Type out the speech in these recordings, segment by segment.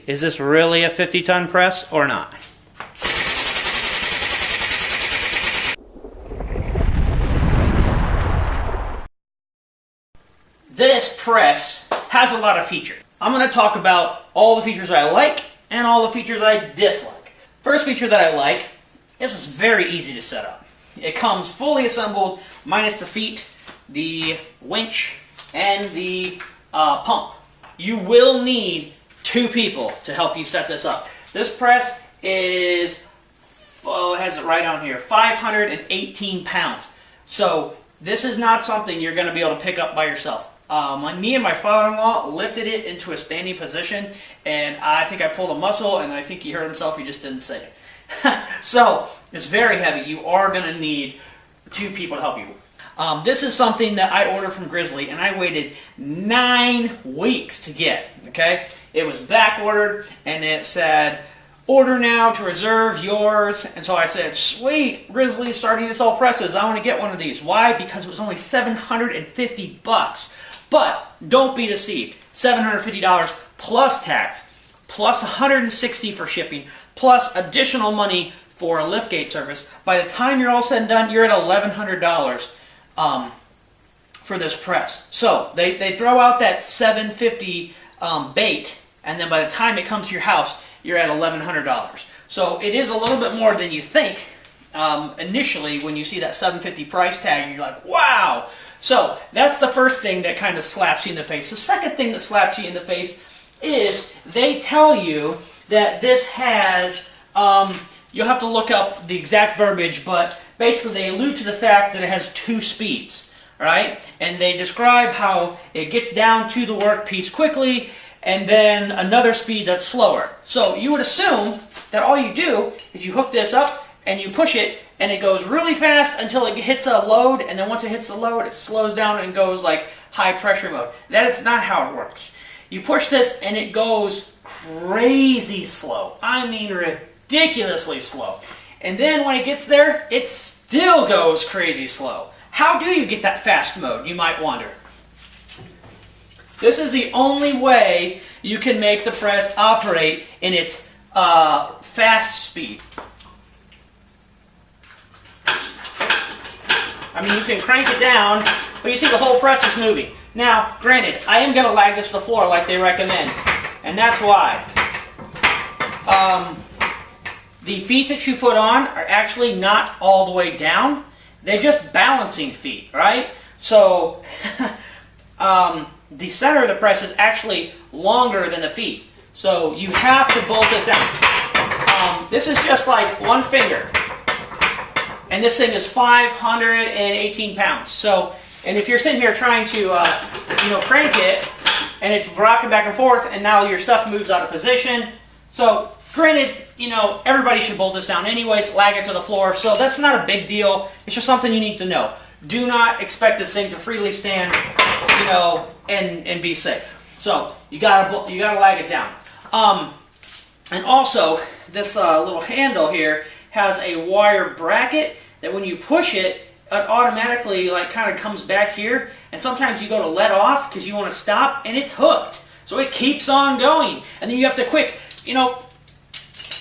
Is this really a 50-ton press or not? This press has a lot of features. I'm going to talk about all the features I like and all the features I dislike. First feature that I like is it's very easy to set up. It comes fully assembled minus the feet, the winch, and the pump. You will need 2 people to help you set this up. This press is, it has it right on here, 518 pounds. So this is not something you're going to be able to pick up by yourself. Me and my father-in-law lifted it into a standing position, and I think I pulled a muscle, and I think he hurt himself, he just didn't say it. So, it's very heavy. You are going to need 2 people to help you. This is something that I ordered from Grizzly, and I waited 9 weeks to get, okay? It was back ordered, and it said, order now to reserve yours. And so I said, sweet, Grizzly's starting to sell presses. I want to get one of these. Why? Because it was only $750. But don't be deceived. $750 plus tax, plus $160 for shipping, plus additional money for a liftgate service. By the time you're all said and done, you're at $1,100 for this press. So they throw out that $750 bait, and then by the time it comes to your house, you're at $1,100. So it is a little bit more than you think initially when you see that $750 price tag, and you're like, wow! So that's the first thing that kind of slaps you in the face. The second thing that slaps you in the face is they tell you that this has, you'll have to look up the exact verbiage, but basically they allude to the fact that it has 2 speeds, right? And they describe how it gets down to the workpiece quickly, and then another speed that's slower. So you would assume that all you do is you hook this up and you push it, and it goes really fast until it hits a load, and then once it hits the load, it slows down and goes like high pressure mode. That is not how it works. You push this and it goes crazy slow. I mean ridiculously slow. And then when it gets there, it still goes crazy slow. How do you get that fast mode, you might wonder? This is the only way you can make the press operate in its fast speed. I mean, you can crank it down, but you see the whole press is moving. Now, granted, I am going to lag this to the floor like they recommend, and that's why. The feet that you put on are actually not all the way down. They're just balancing feet, right? So, the center of the press is actually longer than the feet. So, you have to bolt this down. This is just like one finger. And this thing is 518 pounds. So, and if you're sitting here trying to, crank it, and it's rocking back and forth, and now your stuff moves out of position. So, granted, everybody should bolt this down anyways, lag it to the floor. So that's not a big deal. It's just something you need to know. Do not expect this thing to freely stand, and be safe. So you gotta lag it down. And also, this little handle here has a wire bracket that when you push it, it automatically kind of comes back here, and sometimes you go to let off because you want to stop, and it's hooked. So it keeps on going, and then you have to quick,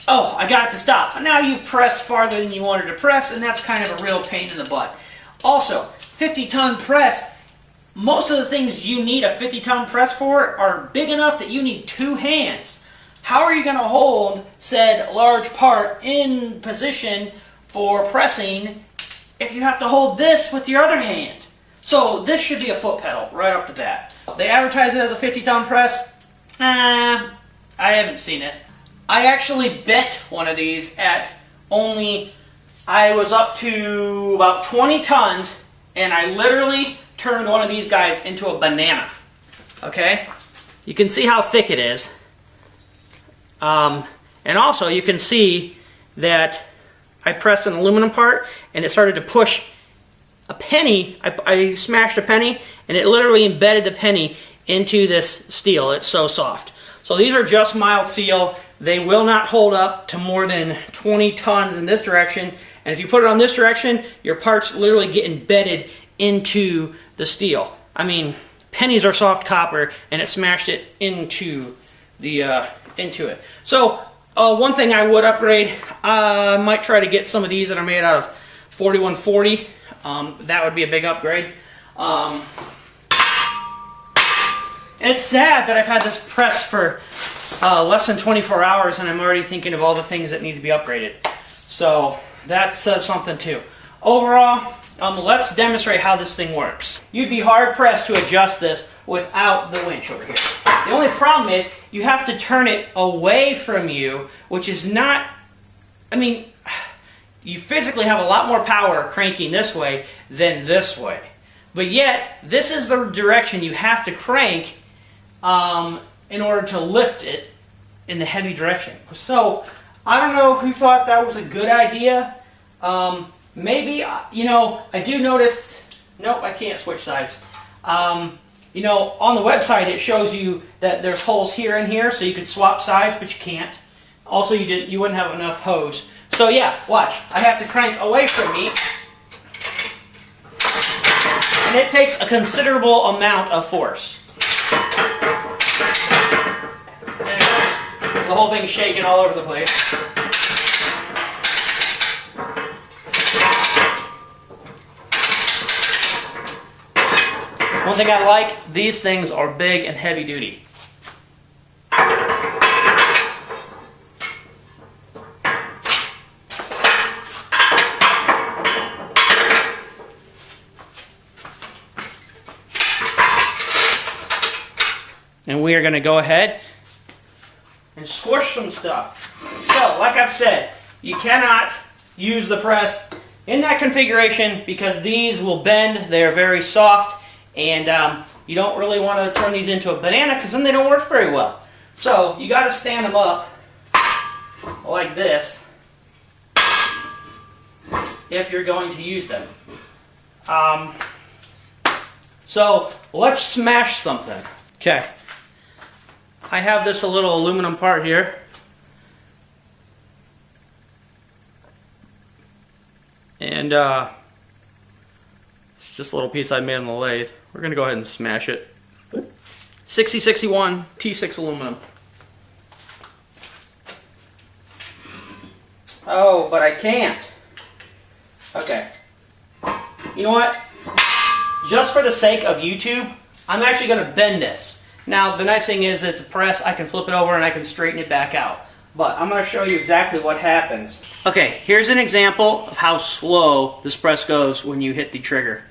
oh, I got it to stop. And now you've pressed farther than you wanted to press, and that's kind of a real pain in the butt. Also, 50-ton press, most of the things you need a 50-ton press for are big enough that you need 2 hands. How are you going to hold said large part in position for pressing if you have to hold this with your other hand? So this should be a foot pedal right off the bat. They advertise it as a 50-ton press. I haven't seen it. I actually bent one of these at I was up to about 20 tons, and I literally turned one of these guys into a banana. Okay? You can see how thick it is. And also you can see that I pressed an aluminum part and it started to push a penny. I smashed a penny and it literally embedded the penny into this steel. It's so soft. So these are just mild seal. They will not hold up to more than 20 tons in this direction. And if you put it on this direction, your parts literally get embedded into the steel. I mean, pennies are soft copper, and it smashed it into the into it. So one thing I would upgrade, I might try to get some of these that are made out of 4140. That would be a big upgrade. And it's sad that I've had this press for less than 24 hours and I'm already thinking of all the things that need to be upgraded. So that says something too. Overall, let's demonstrate how this thing works. You'd be hard pressed to adjust this without the winch over here. The only problem is you have to turn it away from you, which is not, I mean, you physically have a lot more power cranking this way than this way. But yet, this is the direction you have to crank in order to lift it in the heavy direction. So, I don't know who thought that was a good idea. Maybe, you know, I do notice, nope, I can't switch sides. You know, on the website it shows you that there's holes here and here, so you could swap sides, but you can't. Also, you wouldn't have enough hose. So yeah, watch. I have to crank away from me. And it takes a considerable amount of force. And the whole thing's shaking all over the place. One thing I like, these things are big and heavy duty. And we are going to go ahead and squish some stuff. So, like I've said, you cannot use the press in that configuration because these will bend. They are very soft, and you don't really want to turn these into a banana because then they don't work very well. So, you got to stand them up like this if you're going to use them. So, let's smash something. Okay. I have this little aluminum part here. And it's just a little piece I made on the lathe. We're going to go ahead and smash it. 6061 T6 aluminum. Oh, but I can't. Okay. You know what? Just for the sake of YouTube, I'm actually going to bend this. Now, the nice thing is it's a press. I can flip it over and I can straighten it back out. But I'm going to show you exactly what happens. Okay, here's an example of how slow this press goes when you hit the trigger.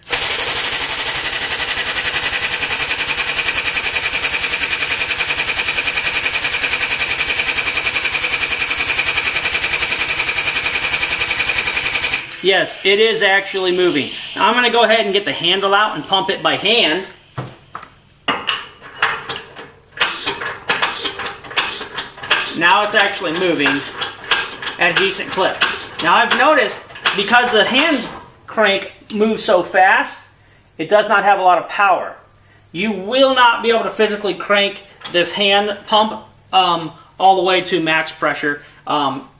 Yes, it is actually moving. Now I'm going to go ahead and get the handle out and pump it by hand. Now it's actually moving at a decent clip. Now I've noticed, because the hand crank moves so fast, it does not have a lot of power. You will not be able to physically crank this hand pump all the way to max pressure.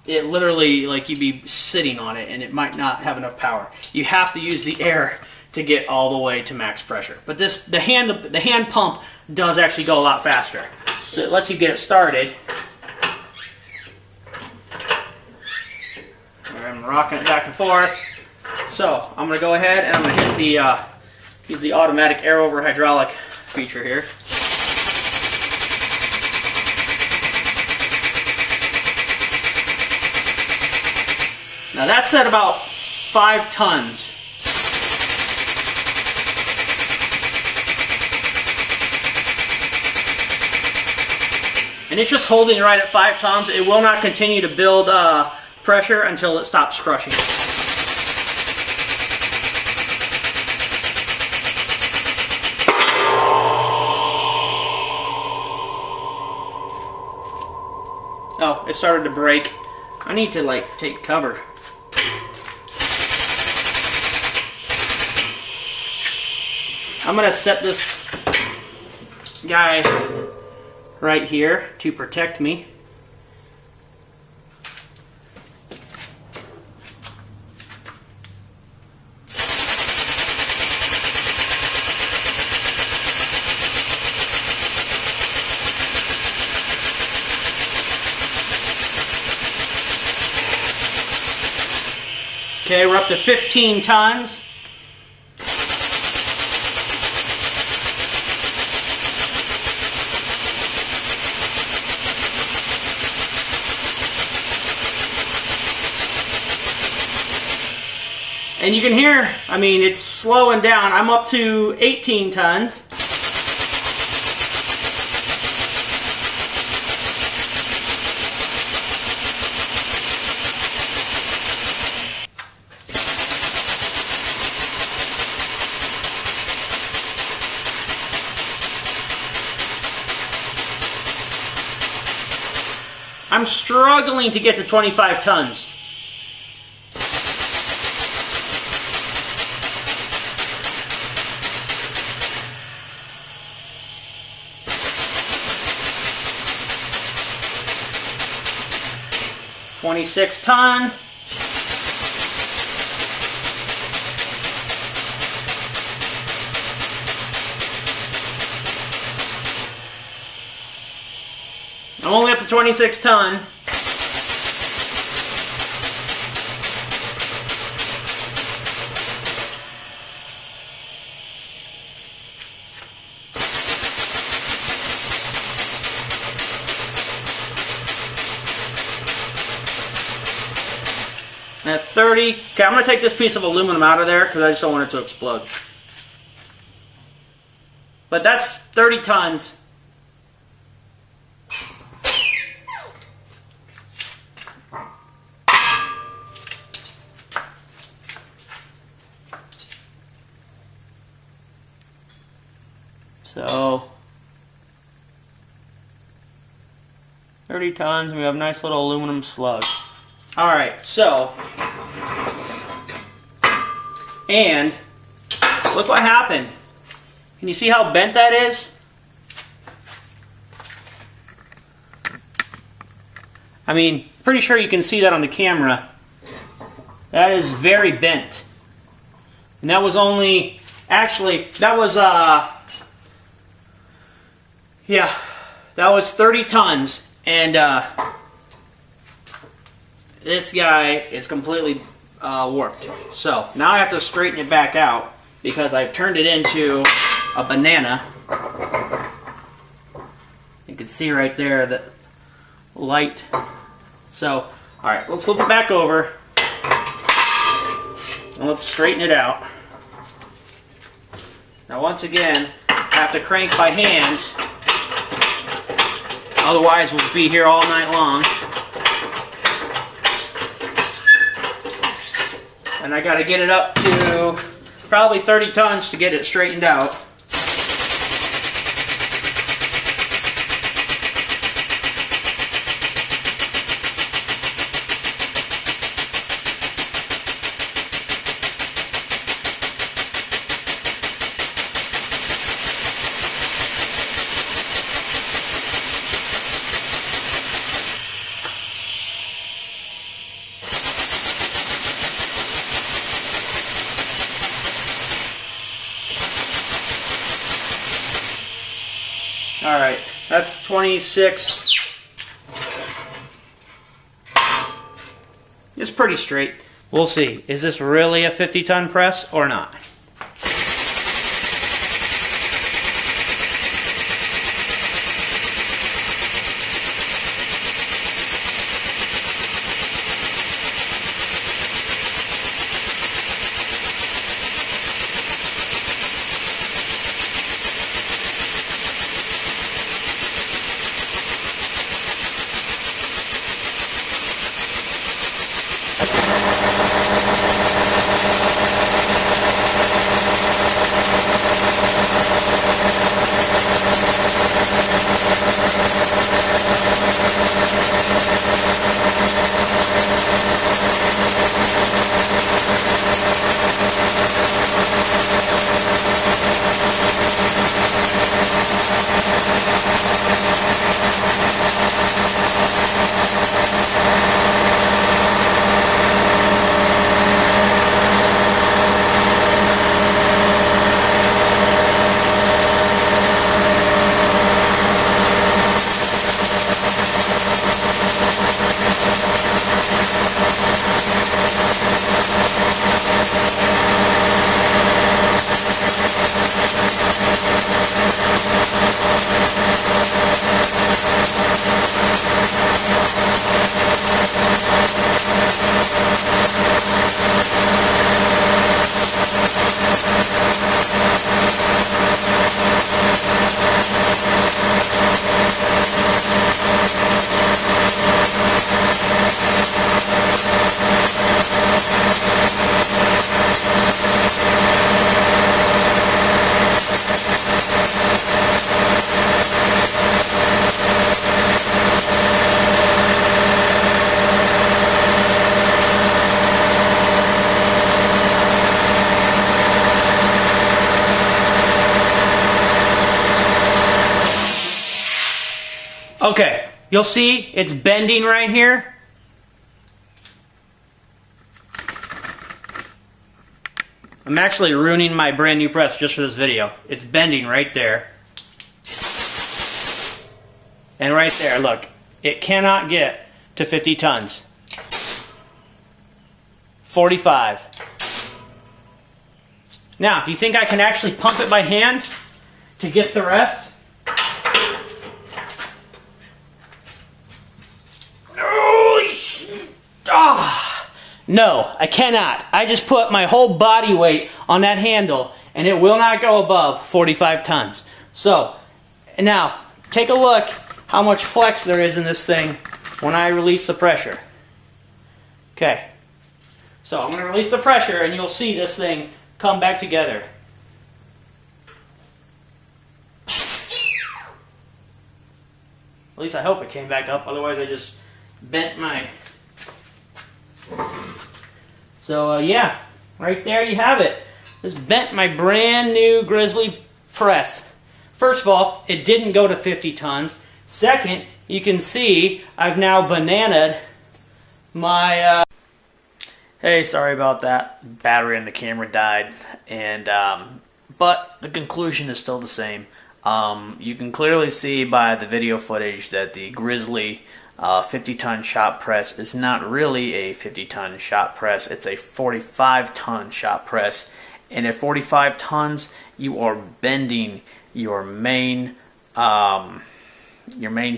It literally, like, you'd be sitting on it and it might not have enough power. You have to use the air to get all the way to max pressure. But the hand pump does actually go a lot faster. So it lets you get it started. I'm rocking it back and forth. So I'm going to go ahead and I'm going to hit the use the automatic air over hydraulic feature here. Now that's at about 5 tons. And it's just holding right at 5 tons. It will not continue to build pressure until it stops crushing. Oh, it started to break. I need to, like, take cover. I'm gonna set this guy right here to protect me. Okay, we're up to 15 tons. And you can hear, I mean, it's slowing down. I'm up to 18 tons. I'm struggling to get to 25 tons. $26 ton. I'm only up to 26 ton. And at 30, okay, I'm going to take this piece of aluminum out of there because I just don't want it to explode. But that's 30 tons. So, 30 tons, and we have a nice little aluminum slug. Alright, so, and look what happened. Can you see how bent that is? I mean, pretty sure you can see that on the camera. That is very bent. And that was only, actually, that was, yeah, that was 30 tons. And, this guy is completely warped. So now I have to straighten it back out because I've turned it into a banana. You can see right there the light. So, alright, let's flip it back over and let's straighten it out. Now once again, I have to crank by hand, otherwise we'll be here all night long. And I gotta get it up to probably 30 tons to get it straightened out. Alright, that's 26. It's pretty straight. We'll see. Is this really a 50-ton press or not? Okay, you'll see it's bending right here. I'm actually ruining my brand new press just for this video. It's bending right there. And right there, look, it cannot get to 50 tons. 45. Now, do you think I can actually pump it by hand to get the rest? Holy shit! Ah! No, I cannot. I just put my whole body weight on that handle, and it will not go above 45 tons. So, now, take a look how much flex there is in this thing when I release the pressure. Okay. So, I'm going to release the pressure, and you'll see this thing come back together. At least I hope it came back up, otherwise I just bent my... So yeah, right there you have it. Just bent my brand new Grizzly press. First of all, it didn't go to 50 tons. Second, you can see I've now bananaed my... Hey, sorry about that. Battery in the camera died, and but the conclusion is still the same. You can clearly see by the video footage that the Grizzly 50-ton shop press is not really a 50-ton shop press. It's a 45-ton shop press, and at 45 tons, you are bending your main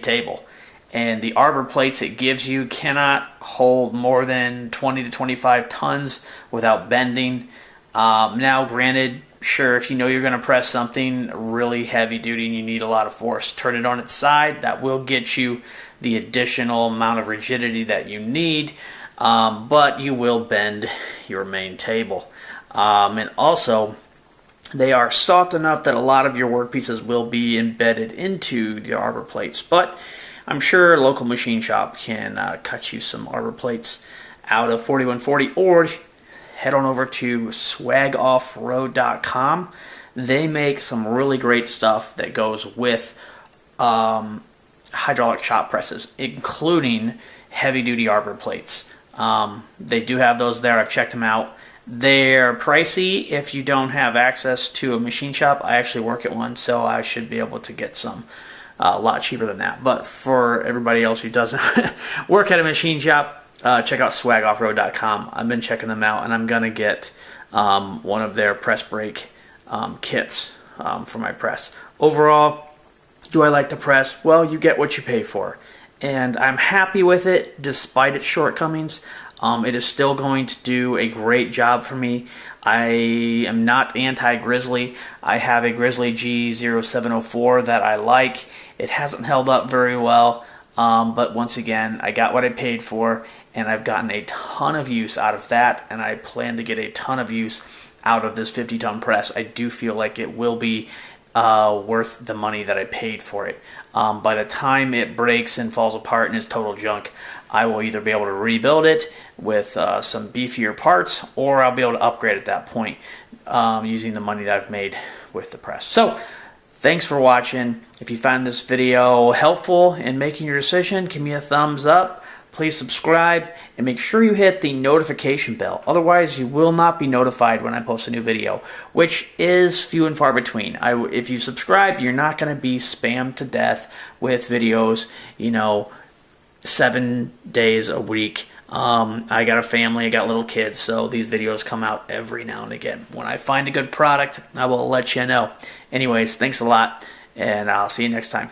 table. And the arbor plates it gives you cannot hold more than 20 to 25 tons without bending. Now, granted, sure, if you know you're going to press something really heavy duty and you need a lot of force, turn it on its side. That will get you the additional amount of rigidity that you need, but you will bend your main table. And also, they are soft enough that a lot of your workpieces will be embedded into the arbor plates, but I'm sure a local machine shop can cut you some arbor plates out of 4140, or head on over to swagoffroad.com. They make some really great stuff that goes with hydraulic shop presses, including heavy-duty arbor plates. They do have those there. I've checked them out. They're pricey if you don't have access to a machine shop. I actually work at one, so I should be able to get some a lot cheaper than that. But for everybody else who doesn't work at a machine shop, check out swagoffroad.com. I've been checking them out, and I'm going to get one of their press brake kits for my press. Overall, do I like the press? Well, you get what you pay for. And I'm happy with it despite its shortcomings. It is still going to do a great job for me. I am not anti-Grizzly. I have a Grizzly G0704 that I like. It hasn't held up very well, but once again, I got what I paid for, and I've gotten a ton of use out of that, and I plan to get a ton of use out of this 50-ton press. I do feel like it will be worth the money that I paid for it. By the time it breaks and falls apart and is total junk, I will either be able to rebuild it with some beefier parts, or I'll be able to upgrade at that point using the money that I've made with the press. So, thanks for watching. If you found this video helpful in making your decision, give me a thumbs up. Please subscribe and make sure you hit the notification bell. Otherwise, you will not be notified when I post a new video, which is few and far between. If you subscribe, you're not going to be spammed to death with videos, 7 days a week. I got a family, I got little kids, so these videos come out every now and again. When I find a good product, I will let you know. Anyways, thanks a lot, and I'll see you next time.